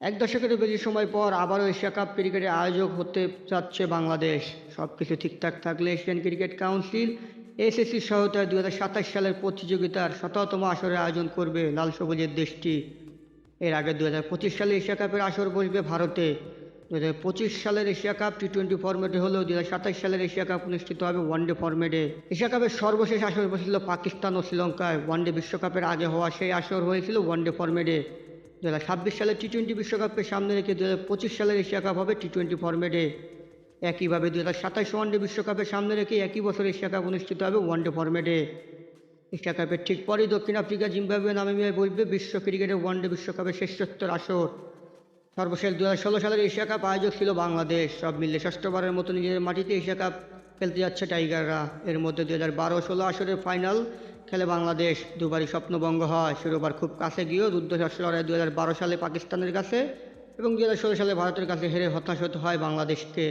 এক দশকেরও বেশি সময় পর আবারও এশিয়া কাপ ক্রিকেটের আয়োজক হতে যাচ্ছে বাংলাদেশ। সব কিছু ঠিকঠাক থাকলে এশিয়ান ক্রিকেট কাউন্সিল এসএসসির সহায়তায় 2027 সালের প্রতিযোগিতার 17তম আসরের আয়োজন করবে লাল সবুজের দেশটি। এর আগে 2025 সালে এশিয়া কাপের আসর বসবে ভারতে। 2025 সালের এশিয়া কাপ টি-20 ফরম্যাটে হলেও 2027 সালের এশিয়া কাপ অনুষ্ঠিত হবে ওয়ানডে ফরম্যাটে। এশিয়া কাপের সর্বশেষ আসর বসেছিল পাকিস্তান ও শ্রীলঙ্কায়। ওয়ানডে বিশ্বকাপের আগে হওয়া সেই আসর হয়েছিল ওয়ানডে ফরম্যাটে। 2026 সালের টি-20 বিশ্বকাপকে সামনে রেখে 2025 সালের এশিয়া কাপ হবে টি-20 ফরম্যাটে। একইভাবে 2027 ওয়ানডে বিশ্বকাপের সামনে রেখে একই বছর এশিয়া কাপ অনুষ্ঠিত হবে ওয়ানডে ফরম্যাটে। এশিয়া কাপের ঠিক পরেই দক্ষিণ আফ্রিকা, জিম্বাবুয়ে, নামিবিয়ায় বসবে বিশ্ব ক্রিকেটের ওয়ানডে বিশ্বকাপের শ্রেষ্ঠত্বের আসর। সর্বশেষ 2016 সালের এশিয়া কাপ আয়োজক ছিল বাংলাদেশ। সব মিলে ষষ্ঠবারের মতো নিজেদের মাটিতে এশিয়া কাপ খেলতে যাচ্ছে টাইগাররা। এর মধ্যে 2012-16 আসরের ফাইনাল খেলে বাংলাদেশ, দুবারই স্বপ্নভঙ্গ হয়। শিরোপার খুব কাছে গিয়েও রুদ্ধশ্বাস লড়াই 2012 সালে পাকিস্তানের কাছে এবং 2016 সালে ভারতের কাছে হেরে হতাশ হতে হয় বাংলাদেশকে।